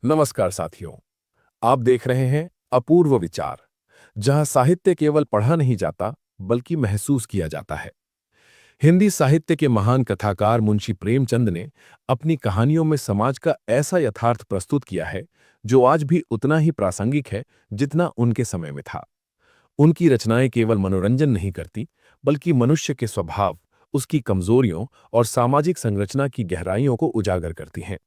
नमस्कार साथियों। आप देख रहे हैं अपूर्व विचार, जहां साहित्य केवल पढ़ा नहीं जाता बल्कि महसूस किया जाता है। हिंदी साहित्य के महान कथाकार मुंशी प्रेमचंद ने अपनी कहानियों में समाज का ऐसा यथार्थ प्रस्तुत किया है जो आज भी उतना ही प्रासंगिक है जितना उनके समय में था। उनकी रचनाएं केवल मनोरंजन नहीं करती, बल्कि मनुष्य के स्वभाव, उसकी कमजोरियों और सामाजिक संरचना की गहराइयों को उजागर करती हैं।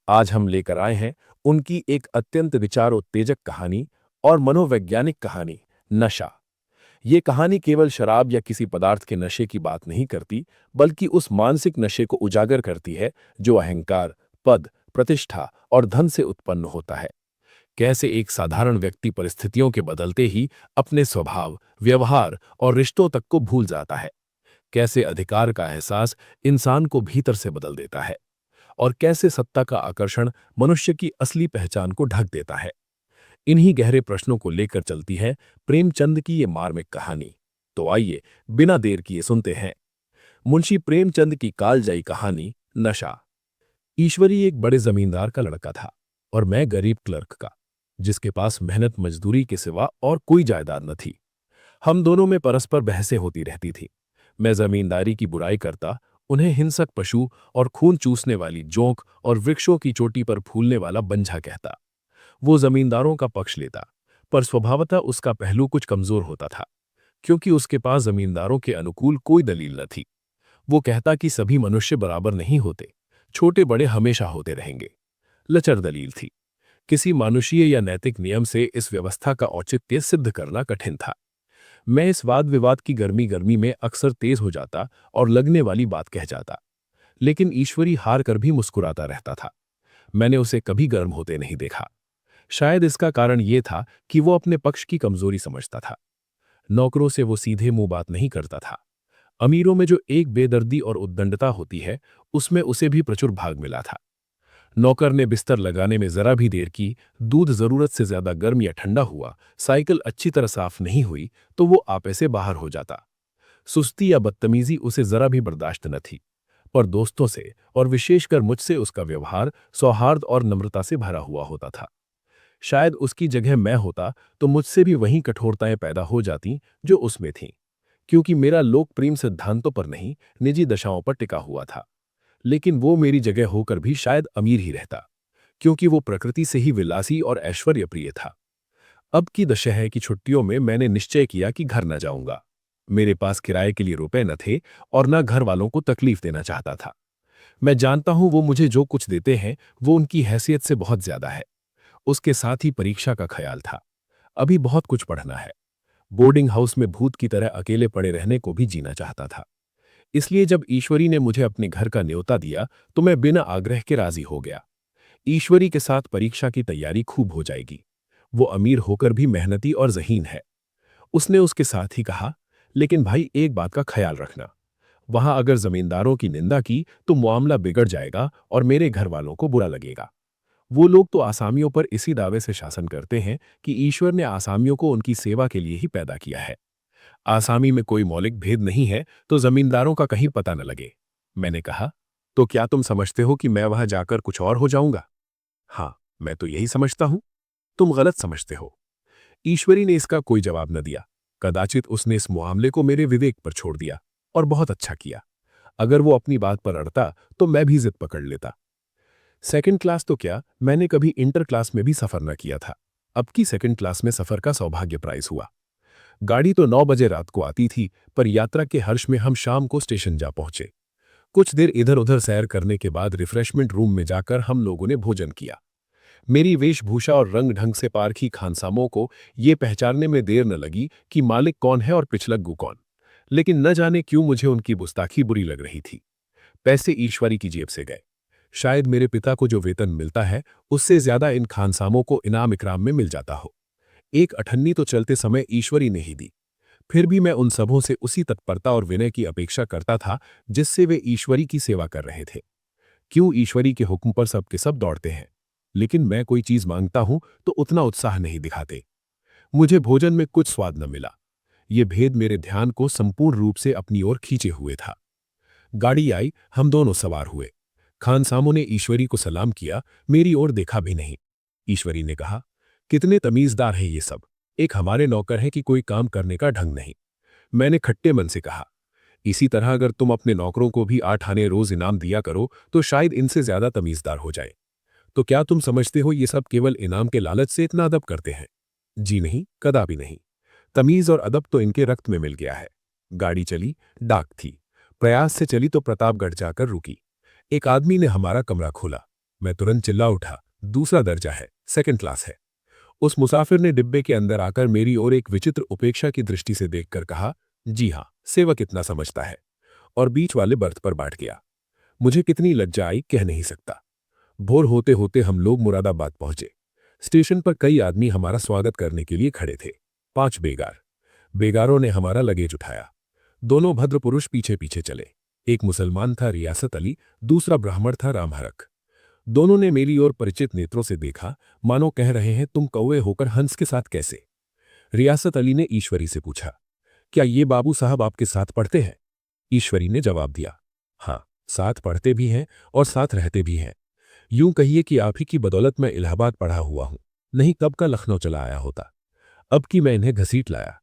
आज हम लेकर आए हैं उनकी एक अत्यंत विचारोत्तेजक कहानी और मनोवैज्ञानिक कहानी, नशा। ये कहानी केवल शराब या किसी पदार्थ के नशे की बात नहीं करती, बल्कि उस मानसिक नशे को उजागर करती है जो अहंकार, पद, प्रतिष्ठा और धन से उत्पन्न होता है। कैसे एक साधारण व्यक्ति परिस्थितियों के बदलते ही अपने स्वभाव, व्यवहार और रिश्तों तक को भूल जाता है। कैसे अधिकार का एहसास इंसान को भीतर से बदल देता है, और कैसे सत्ता का आकर्षण मनुष्य की असली पहचान को ढक देता है। इन्हीं गहरे प्रश्नों को लेकर चलती है प्रेमचंद की ये मार्मिक कहानी। तो आइए बिना देर किए सुनते हैं मुंशी प्रेमचंद की कालजयी कहानी, नशा। ईश्वरी एक बड़े जमींदार का लड़का था और मैं गरीब क्लर्क का, जिसके पास मेहनत मजदूरी के सिवा और कोई जायदाद न थी। हम दोनों में परस्पर बहसें होती रहती थी। मैं जमींदारी की बुराई करता, उन्हें हिंसक पशु और खून चूसने वाली जोंक और वृक्षों की चोटी पर फूलने वाला बंझा कहता। वो जमींदारों का पक्ष लेता, पर स्वभावतः उसका पहलू कुछ कमजोर होता था, क्योंकि उसके पास जमींदारों के अनुकूल कोई दलील न थी। वो कहता कि सभी मनुष्य बराबर नहीं होते, छोटे बड़े हमेशा होते रहेंगे। लचर दलील थी। किसी मानुषीय या नैतिक नियम से इस व्यवस्था का औचित्य सिद्ध करना कठिन था। मैं इस वाद विवाद की गर्मी गर्मी में अक्सर तेज हो जाता और लगने वाली बात कह जाता, लेकिन ईश्वरी हार कर भी मुस्कुराता रहता था। मैंने उसे कभी गर्म होते नहीं देखा। शायद इसका कारण यह था कि वो अपने पक्ष की कमजोरी समझता था। नौकरों से वो सीधे मुंह बात नहीं करता था। अमीरों में जो एक बेदर्दी और उद्दंडता होती है, उसमें उसे भी प्रचुर भाग मिला था। नौकर ने बिस्तर लगाने में जरा भी देर की, दूध जरूरत से ज्यादा गर्म या ठंडा हुआ, साइकिल अच्छी तरह साफ नहीं हुई, तो वो आपे से बाहर हो जाता। सुस्ती या बदतमीजी उसे जरा भी बर्दाश्त न थी, पर दोस्तों से और विशेषकर मुझसे उसका व्यवहार सौहार्द और नम्रता से भरा हुआ होता था। शायद उसकी जगह मैं होता तो मुझसे भी वही कठोरताएं पैदा हो जाती जो उसमें थीं, क्योंकि मेरा लोकप्रेम सिद्धांतों पर नहीं, निजी दशाओं पर टिका हुआ था। लेकिन वो मेरी जगह होकर भी शायद अमीर ही रहता, क्योंकि वो प्रकृति से ही विलासी और ऐश्वर्य प्रिय था। अब की दशहरे की छुट्टियों में मैंने निश्चय किया कि घर न जाऊंगा। मेरे पास किराए के लिए रुपए न थे और न घर वालों को तकलीफ देना चाहता था। मैं जानता हूं वो मुझे जो कुछ देते हैं वो उनकी हैसियत से बहुत ज्यादा है। उसके साथ ही परीक्षा का ख्याल था। अभी बहुत कुछ पढ़ना है। बोर्डिंग हाउस में भूत की तरह अकेले पड़े रहने को भी जीना चाहता था। इसलिए जब ईश्वरी ने मुझे अपने घर का न्योता दिया तो मैं बिना आग्रह के राजी हो गया। ईश्वरी के साथ परीक्षा की तैयारी खूब हो जाएगी। वो अमीर होकर भी मेहनती और ज़हीन है। उसने उसके साथ ही कहा, लेकिन भाई एक बात का ख्याल रखना। वहां अगर जमींदारों की निंदा की तो मामला बिगड़ जाएगा और मेरे घर वालों को बुरा लगेगा। वो लोग तो आसामियों पर इसी दावे से शासन करते हैं कि ईश्वर ने आसामियों को उनकी सेवा के लिए ही पैदा किया है। आसामी में कोई मौलिक भेद नहीं है तो जमींदारों का कहीं पता न लगे। मैंने कहा, तो क्या तुम समझते हो कि मैं वहां जाकर कुछ और हो जाऊंगा? हाँ, मैं तो यही समझता हूं। तुम गलत समझते हो। ईश्वरी ने इसका कोई जवाब न दिया। कदाचित उसने इस मामले को मेरे विवेक पर छोड़ दिया, और बहुत अच्छा किया। अगर वो अपनी बात पर अड़ता तो मैं भी जिद पकड़ लेता। सेकंड क्लास तो क्या, मैंने कभी इंटर क्लास में भी सफर न किया था। अब की सेकंड क्लास में सफर का सौभाग्य प्राइस हुआ। गाड़ी तो 9 बजे रात को आती थी, पर यात्रा के हर्ष में हम शाम को स्टेशन जा पहुंचे। कुछ देर इधर उधर सैर करने के बाद रिफ्रेशमेंट रूम में जाकर हम लोगों ने भोजन किया। मेरी वेशभूषा और रंग ढंग से पारखी खानसामों को ये पहचानने में देर न लगी कि मालिक कौन है और पिछलग्गू कौन। लेकिन न जाने क्यों मुझे उनकी गुस्ताखी बुरी लग रही थी। पैसे ईश्वरी की जेब से गए। शायद मेरे पिता को जो वेतन मिलता है उससे ज्यादा इन खानसामों को इनाम इकराम में मिल जाता हो। एक अठन्नी तो चलते समय ईश्वरी ने ही दी। फिर भी मैं उन सबों से उसी तत्परता और विनय की अपेक्षा करता था जिससे वे ईश्वरी की सेवा कर रहे थे। क्यों ईश्वरी के हुक्म पर सब के सब दौड़ते हैं, लेकिन मैं कोई चीज मांगता हूं तो उतना उत्साह नहीं दिखाते। मुझे भोजन में कुछ स्वाद न मिला। ये भेद मेरे ध्यान को संपूर्ण रूप से अपनी ओर खींचे हुए था। गाड़ी आई, हम दोनों सवार हुए। खानसामों ने ईश्वरी को सलाम किया, मेरी ओर देखा भी नहीं। ईश्वरी ने कहा, कितने तमीजदार हैं ये सब, एक हमारे नौकर हैं कि कोई काम करने का ढंग नहीं। मैंने खट्टे मन से कहा, इसी तरह अगर तुम अपने नौकरों को भी 8 आने रोज इनाम दिया करो तो शायद इनसे ज्यादा तमीजदार हो जाए। तो क्या तुम समझते हो ये सब केवल इनाम के लालच से इतना अदब करते हैं? जी नहीं, कदापि नहीं। तमीज और अदब तो इनके रक्त में मिल गया है। गाड़ी चली, डाक थी। प्रयास से चली तो प्रतापगढ़ जाकर रुकी। एक आदमी ने हमारा कमरा खोला। मैं तुरंत चिल्ला उठा, दूसरा दर्जा है, सेकंड क्लास है। उस मुसाफिर ने डिब्बे के अंदर आकर मेरी ओर एक विचित्र उपेक्षा की दृष्टि से देखकर कहा, जी हां, सेवक इतना समझता है, और बीच वाले बर्थ पर बैठ गया। मुझे कितनी लज्जा आई कह नहीं सकता। भोर होते होते हम लोग मुरादाबाद पहुंचे। स्टेशन पर कई आदमी हमारा स्वागत करने के लिए खड़े थे। 5 बेगार। बेगारों ने हमारा लगेज उठाया। दोनों भद्र पुरुष पीछे पीछे चले। एक मुसलमान था रियासत अली, दूसरा ब्राह्मण था रामहरक। दोनों ने मेरी ओर परिचित नेत्रों से देखा, मानो कह रहे हैं तुम कौवे होकर हंस के साथ कैसे। रियासत अली ने ईश्वरी से पूछा, क्या ये बाबू साहब आपके साथ पढ़ते हैं? ईश्वरी ने जवाब दिया, हाँ, साथ पढ़ते भी हैं और साथ रहते भी हैं। यूं कहिए कि आप ही की बदौलत मैं इलाहाबाद पढ़ा हुआ हूं, नहीं कब का लखनऊ चला आया होता। अब कि मैं इन्हें घसीट लाया।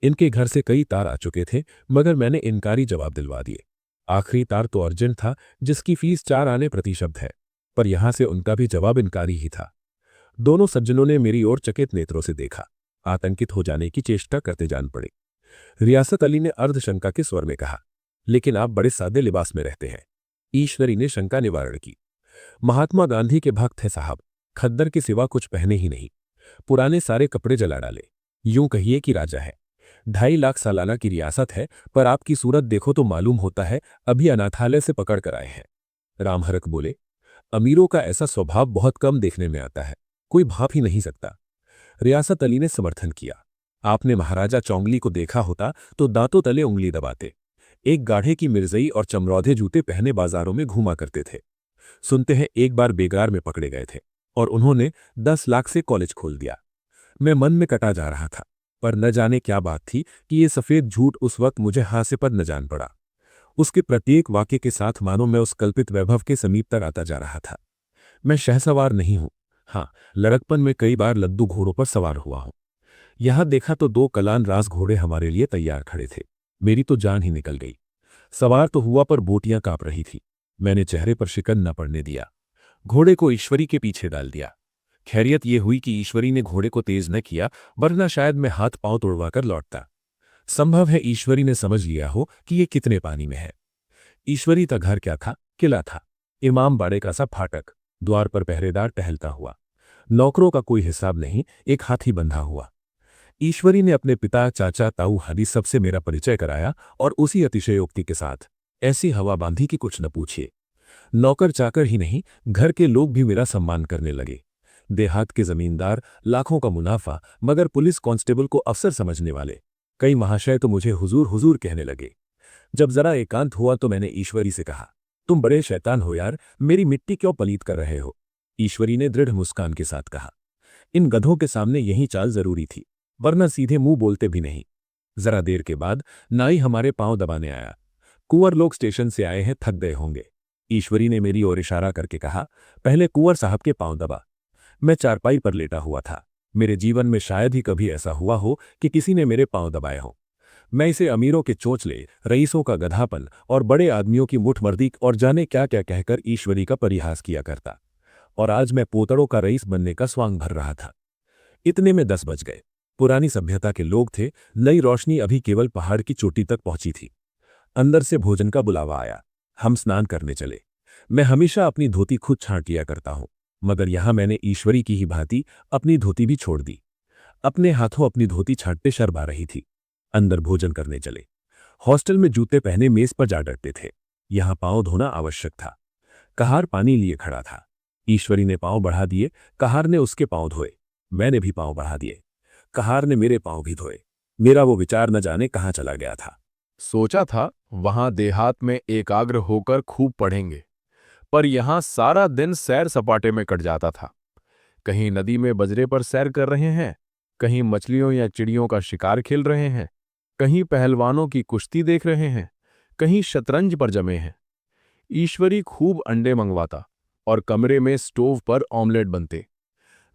इनके घर से कई तार आ चुके थे, मगर मैंने इनकारी जवाब दिलवा दिए। आखिरी तार तो अर्जेंट था, जिसकी फीस 4 आने प्रति शब्द है, पर यहां से उनका भी जवाब इनकारी ही था। दोनों सज्जनों ने मेरी ओर चकित नेत्रों से देखा, आतंकित हो जाने की चेष्टा करते जान पड़े। रियासत अली ने अर्धशंका के स्वर में कहा, लेकिन आप बड़े सादे लिबास में रहते हैं। ईश्वरी ने शंका निवारण की, महात्मा गांधी के भक्त है साहब, खद्दर के सिवा कुछ पहने ही नहीं, पुराने सारे कपड़े जला डाले। यूं कहिए कि राजा है। 2.5 लाख सालाना की रियासत है, पर आपकी सूरत देखो तो मालूम होता है अभी अनाथालय से पकड़ कर आए हैं। रामहरक बोले, अमीरों का ऐसा स्वभाव बहुत कम देखने में आता है, कोई भाप ही नहीं सकता। रियासत अली ने समर्थन किया, आपने महाराजा चौंगली को देखा होता तो दांतों तले उंगली दबाते। एक गाढ़े की मिर्जई और चमरौधे जूते पहने बाजारों में घूमा करते थे। सुनते हैं एक बार बेगार में पकड़े गए थे और उन्होंने 10 लाख से कॉलेज खोल दिया। मैं मन में कटा जा रहा था, पर न जाने क्या बात थी कि ये सफेद झूठ उस वक्त मुझे हास्य पर न जान पड़ा। उसके प्रत्येक वाक्य के साथ मानो मैं उस कल्पित वैभव के समीप तक आता जा रहा था। मैं शहसवार नहीं हूं, हाँ, लड़कपन में कई बार लद्दू घोड़ों पर सवार हुआ हूं। यहां देखा तो 2 कलान रास घोड़े हमारे लिए तैयार खड़े थे। मेरी तो जान ही निकल गई। सवार तो हुआ पर बोटियां कांप रही थी। मैंने चेहरे पर शिकन न पड़ने दिया। घोड़े को ईश्वरी के पीछे डाल दिया। खैरियत यह हुई कि ईश्वरी ने घोड़े को तेज न किया, वरना शायद मैं हाथ पांव तोड़वाकर लौटता। संभव है ईश्वरी ने समझ लिया हो कि ये कितने पानी में है। ईश्वरी का घर क्या था? किला था। इमाम बाड़े का सा फाटक, द्वार पर पहरेदार टहलता हुआ, नौकरों का कोई हिसाब नहीं, एक हाथी बंधा हुआ। ईश्वरी ने अपने पिता, चाचा, ताऊ हरी सबसे मेरा परिचय कराया और उसी अतिशयोक्ति के साथ ऐसी हवा बांधी कि कुछ न पूछिए। नौकर चाकर ही नहीं, घर के लोग भी मेरा सम्मान करने लगे। देहात के जमींदार, लाखों का मुनाफा, मगर पुलिस कांस्टेबल को अफसर समझने वाले कई महाशय तो मुझे हुजूर हुजूर कहने लगे। जब जरा एकांत हुआ तो मैंने ईश्वरी से कहा, तुम बड़े शैतान हो यार, मेरी मिट्टी क्यों पलीत कर रहे हो? ईश्वरी ने दृढ़ मुस्कान के साथ कहा, इन गधों के सामने यही चाल जरूरी थी, वरना सीधे मुंह बोलते भी नहीं। जरा देर के बाद नाई हमारे पांव दबाने आया। कुंवर लोग स्टेशन से आए हैं, थक गए होंगे। ईश्वरी ने मेरी ओर इशारा करके कहा, पहले कुंवर साहब के पांव दबा। मैं चारपाई पर लेटा हुआ था। मेरे जीवन में शायद ही कभी ऐसा हुआ हो कि किसी ने मेरे पांव दबाए हों। मैं इसे अमीरों के चोंचले, रईसों का गधापन और बड़े आदमियों की मुठमर्दी और जाने क्या क्या कहकर ईश्वरी का परिहास किया करता, और आज मैं पोतड़ों का रईस बनने का स्वांग भर रहा था। इतने में 10 बज गए। पुरानी सभ्यता के लोग थे, नई रोशनी अभी केवल पहाड़ की चोटी तक पहुंची थी। अंदर से भोजन का बुलावा आया। हम स्नान करने चले। मैं हमेशा अपनी धोती खुद छांट लिया करता हूं, मगर यहां मैंने ईश्वरी की ही भांति अपनी धोती भी छोड़ दी। अपने हाथों अपनी धोती छांटते शर्म आ रही थी। अंदर भोजन करने चले। हॉस्टल में जूते पहने मेज पर जा डरते थे, यहां पांव धोना आवश्यक था। कहार पानी लिए खड़ा था। ईश्वरी ने पांव बढ़ा दिए, कहार ने उसके पांव धोए। मैंने भी पांव बढ़ा दिए, कहार ने मेरे पांव भी धोए। मेरा वो विचार न जाने कहां चला गया था। सोचा था वहां देहात में एकाग्र होकर खूब पढ़ेंगे, पर यहां सारा दिन सैर सपाटे में कट जाता था। कहीं नदी में बजरे पर सैर कर रहे हैं, कहीं मछलियों या चिड़ियों का शिकार खेल रहे हैं, कहीं पहलवानों की कुश्ती देख रहे हैं, कहीं शतरंज पर जमे हैं। ईश्वरी खूब अंडे मंगवाता और कमरे में स्टोव पर ऑमलेट बनते।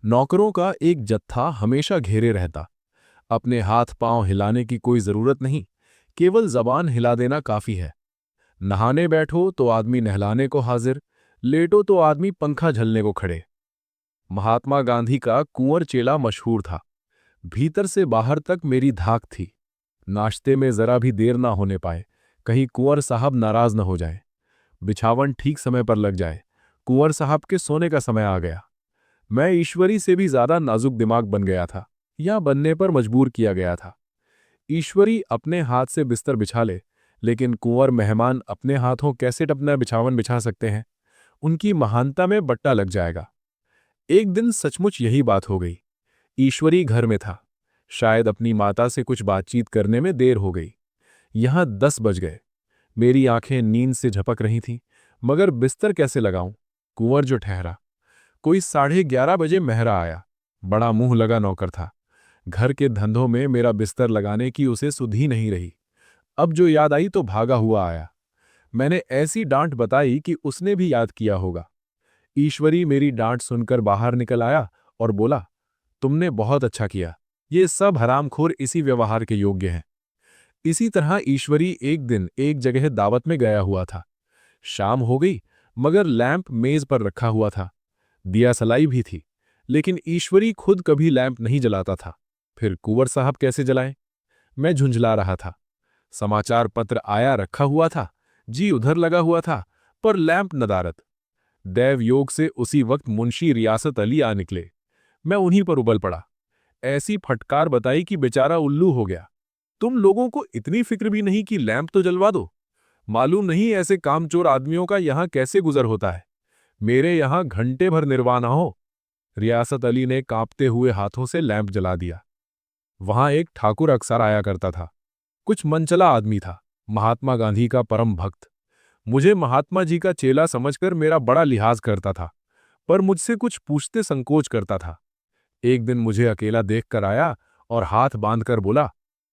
नौकरों का एक जत्था हमेशा घेरे रहता। अपने हाथ पांव हिलाने की कोई जरूरत नहीं, केवल जबान हिला देना काफी है। नहाने बैठो तो आदमी नहलाने को हाजिर, लेटो तो आदमी पंखा झलने को खड़े। महात्मा गांधी का कुंवर चेला मशहूर था। भीतर से बाहर तक मेरी धाक थी। नाश्ते में जरा भी देर ना होने पाए, कहीं कुंवर साहब नाराज न हो जाए। बिछावन ठीक समय पर लग जाए, कुंवर साहब के सोने का समय आ गया। मैं ईश्वरी से भी ज्यादा नाजुक दिमाग बन गया था, या बनने पर मजबूर किया गया था। ईश्वरी अपने हाथ से बिस्तर बिछा ले, लेकिन कुंवर मेहमान अपने हाथों कैसे अपना बिछावन बिछा सकते हैं? उनकी महानता में बट्टा लग जाएगा। एक दिन सचमुच यही बात हो गई। ईश्वरी घर में था। शायद अपनी माता से कुछ बातचीत करने में देर हो गई। यहां 10 बज गए। मेरी आंखें नींद से झपक रही थीं, मगर बिस्तर कैसे लगाऊं? कुंवर जो ठहरा। कोई 11:30 बजे मेहरा आया। बड़ा मुंह लगा नौकर था। घर के धंधों में मेरा बिस्तर लगाने की उसे सुधि नहीं रही। अब जो याद आई तो भागा हुआ आया। मैंने ऐसी डांट बताई कि उसने भी याद किया होगा। ईश्वरी मेरी डांट सुनकर बाहर निकल आया और बोला, तुमने बहुत अच्छा किया। ये सब हरामखोर इसी व्यवहार के योग्य हैं। इसी तरह ईश्वरी एक दिन एक जगह दावत में गया हुआ था। शाम हो गई, मगर लैंप मेज पर रखा हुआ था। दिया सलाई भी थी, लेकिन ईश्वरी खुद कभी लैंप नहीं जलाता था। फिर कुंवर साहब कैसे जलाएं? मैं झुंझला रहा था। समाचार पत्र आया रखा हुआ था, जी उधर लगा हुआ था, पर लैंप नदारद। दैव योग से उसी वक्त मुंशी रियासत अली आ निकले। मैं उन्हीं पर उबल पड़ा। ऐसी फटकार बताई कि बेचारा उल्लू हो गया। तुम लोगों को इतनी फिक्र भी नहीं कि लैंप तो जलवा दो? मालूम नहीं ऐसे कामचोर आदमियों का यहां कैसे गुजर होता है। मेरे यहां घंटे भर निर्वाह ना हो। रियासत अली ने कांपते हुए हाथों से लैंप जला दिया। वहां एक ठाकुर अक्सर आया करता था। कुछ मनचला आदमी था, महात्मा गांधी का परम भक्त। मुझे महात्मा जी का चेला समझकर मेरा बड़ा लिहाज करता था, पर मुझसे कुछ पूछते संकोच करता था। एक दिन मुझे अकेला देखकर आया और हाथ बांधकर बोला,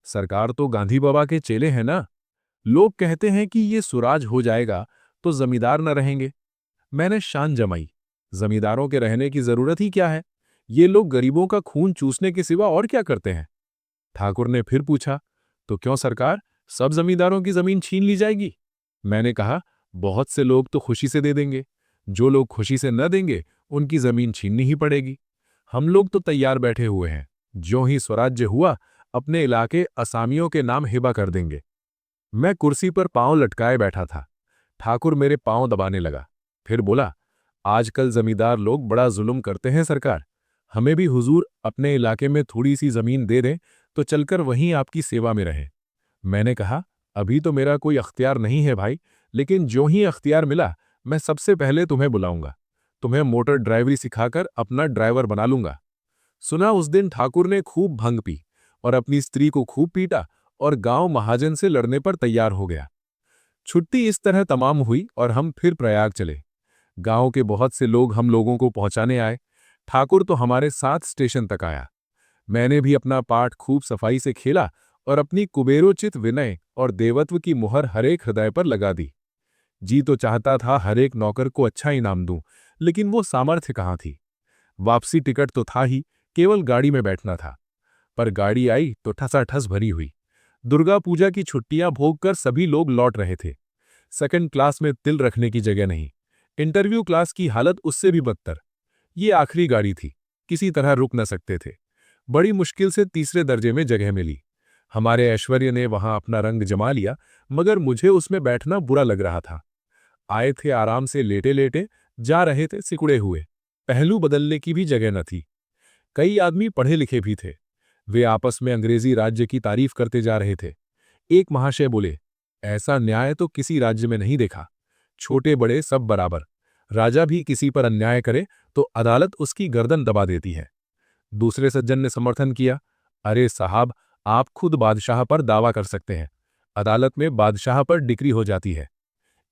सरकार तो गांधी बाबा के चेले हैं ना? लोग कहते हैं कि ये सुराज हो जाएगा तो जमींदार न रहेंगे। मैंने शान जमाई, जमींदारों के रहने की जरूरत ही क्या है? ये लोग गरीबों का खून चूसने के सिवा और क्या करते हैं? ठाकुर ने फिर पूछा, तो क्यों सरकार, सब जमींदारों की जमीन छीन ली जाएगी? मैंने कहा, बहुत से लोग तो खुशी से दे देंगे। जो लोग खुशी से न देंगे उनकी जमीन छीननी ही पड़ेगी। हम लोग तो तैयार बैठे हुए हैं। ज्यों ही स्वराज्य हुआ, अपने इलाके असामियों के नाम हिबा कर देंगे। मैं कुर्सी पर पांव लटकाए बैठा था। ठाकुर मेरे पांव दबाने लगा। फिर बोला, आजकल जमींदार लोग बड़ा जुल्म करते हैं सरकार। हमें भी हुजूर अपने इलाके में थोड़ी सी जमीन दे दें तो चलकर वहीं आपकी सेवा में रहें। मैंने कहा, अभी तो मेरा कोई अख्तियार नहीं है भाई, लेकिन ज्यों ही अख्तियार मिला मैं सबसे पहले तुम्हें बुलाऊंगा। तुम्हें मोटर ड्राइवरी सिखाकर अपना ड्राइवर बना लूंगा। सुना उस दिन ठाकुर ने खूब भंग पी और अपनी स्त्री को खूब पीटा और गांव महाजन से लड़ने पर तैयार हो गया। छुट्टी इस तरह तमाम हुई और हम फिर प्रयाग चले। गांव के बहुत से लोग हम लोगों को पहुंचाने आए। ठाकुर तो हमारे साथ स्टेशन तक आया। मैंने भी अपना पाठ खूब सफाई से खेला और अपनी कुबेरोचित विनय और देवत्व की मुहर हरेक हृदय पर लगा दी। जी तो चाहता था हरेक नौकर को अच्छा इनाम दूं, लेकिन वो सामर्थ्य कहाँ थी। वापसी टिकट तो था ही, केवल गाड़ी में बैठना था। पर गाड़ी आई तो ठसाठस भरी हुई। दुर्गा पूजा की छुट्टियां भोगकर सभी लोग लौट रहे थे। सेकंड क्लास में तिल रखने की जगह नहीं। इंटरव्यू क्लास की हालत उससे भी बदतर। ये आखिरी गाड़ी थी, किसी तरह रुक न सकते थे। बड़ी मुश्किल से तीसरे दर्जे में जगह मिली। हमारे ऐश्वर्य ने वहां अपना रंग जमा लिया, मगर मुझे उसमें बैठना बुरा लग रहा था। आए थे आराम से लेटे लेटे, जा रहे थे सिकुड़े हुए। पहलू बदलने की भी जगह न थी। कई आदमी पढ़े लिखे भी थे। वे आपस में अंग्रेजी राज्य की तारीफ करते जा रहे थे। एक महाशय बोले, ऐसा न्याय तो किसी राज्य में नहीं देखा। छोटे बड़े सब बराबर। राजा भी किसी पर अन्याय करे तो अदालत उसकी गर्दन दबा देती है। दूसरे सज्जन ने समर्थन किया, अरे साहब, आप खुद बादशाह पर दावा कर सकते हैं। अदालत में बादशाह पर डिक्री हो जाती है।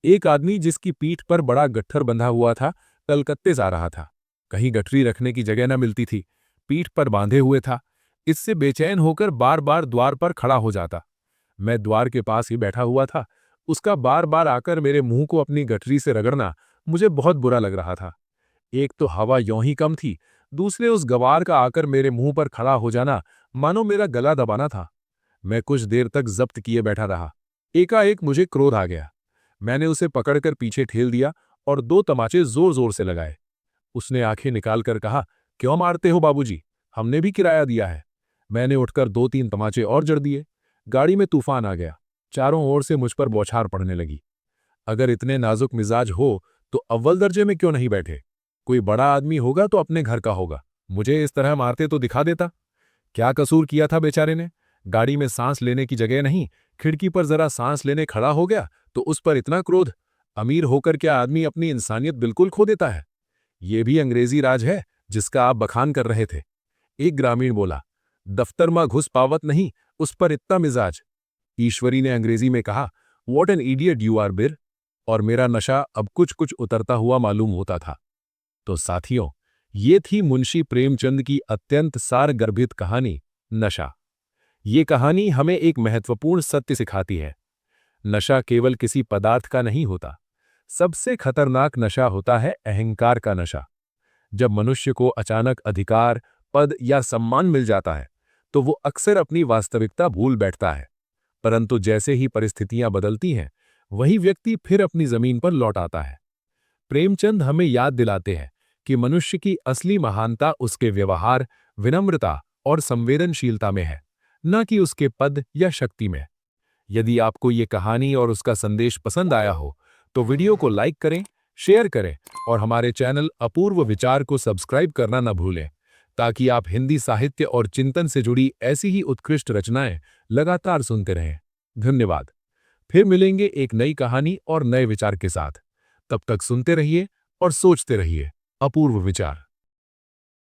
एक आदमी जिसकी पीठ पर बड़ा गट्ठर बंधा हुआ था, कलकत्ते जा रहा था। कहीं गठरी रखने की जगह न मिलती थी। पीठ पर बांधे हुए था। इससे बेचैन होकर बार बार द्वार पर खड़ा हो जाता। मैं द्वार के पास ही बैठा हुआ था। उसका बार बार आकर मेरे मुंह को अपनी गठरी से रगड़ना मुझे बहुत बुरा लग रहा था। एक तो हवा यों ही कम थी, दूसरे उस गवार का आकर मेरे मुंह पर खड़ा हो जाना मानो मेरा गला दबाना था। मैं कुछ देर तक जब्त किए बैठा रहा। एकाएक मुझे क्रोध आ गया। मैंने उसे पकड़कर पीछे ठेल दिया और 2 तमाचे जोर जोर से लगाए। उसने आंखें निकालकर कहा, क्यों मारते हो बाबूजी? हमने भी किराया दिया है। मैंने उठकर 2-3 तमाचे और जड़ दिए। गाड़ी में तूफान आ गया। चारों ओर से मुझ पर बौछार पड़ने लगी। अगर इतने नाजुक मिजाज हो तो अव्वल दर्जे में क्यों नहीं बैठे? कोई बड़ा आदमी होगा तो अपने घर का होगा। मुझे इस तरह मारते तो दिखा देता। क्या कसूर किया था बेचारे ने? गाड़ी में सांस लेने की जगह नहीं, खिड़की पर जरा सांस लेने खड़ा हो गया तो उस पर इतना क्रोध। अमीर होकर क्या आदमी अपनी इंसानियत बिल्कुल खो देता है? ये भी अंग्रेजी राज है जिसका आप बखान कर रहे थे। एक ग्रामीण बोला, दफ्तर में घुस पावत नहीं, उस पर इतना मिजाज। ईश्वरी ने अंग्रेजी में कहा, what an idiot you are बिर। और मेरा नशा अब कुछ कुछ उतरता हुआ मालूम होता था। तो साथियों, ये थी मुंशी प्रेमचंद की अत्यंत सारगर्भित कहानी नशा। ये कहानी हमें एक महत्वपूर्ण सत्य सिखाती है। नशा केवल किसी पदार्थ का नहीं होता। सबसे खतरनाक नशा होता है अहंकार का नशा। जब मनुष्य को अचानक अधिकार, पद या सम्मान मिल जाता है तो वो अक्सर अपनी वास्तविकता भूल बैठता है। परंतु जैसे ही परिस्थितियां बदलती हैं, वही व्यक्ति फिर अपनी जमीन पर लौट आता है। प्रेमचंद हमें याद दिलाते हैं कि मनुष्य की असली महानता उसके व्यवहार, विनम्रता और संवेदनशीलता में है, न कि उसके पद या शक्ति में। यदि आपको ये कहानी और उसका संदेश पसंद आया हो तो वीडियो को लाइक करें, शेयर करें और हमारे चैनल अपूर्व विचार को सब्सक्राइब करना न भूलें, ताकि आप हिंदी साहित्य और चिंतन से जुड़ी ऐसी ही उत्कृष्ट रचनाएं लगातार सुनते रहें। धन्यवाद। फिर मिलेंगे एक नई कहानी और नए विचार के साथ। तब तक सुनते रहिए और सोचते रहिए। अपूर्व विचार।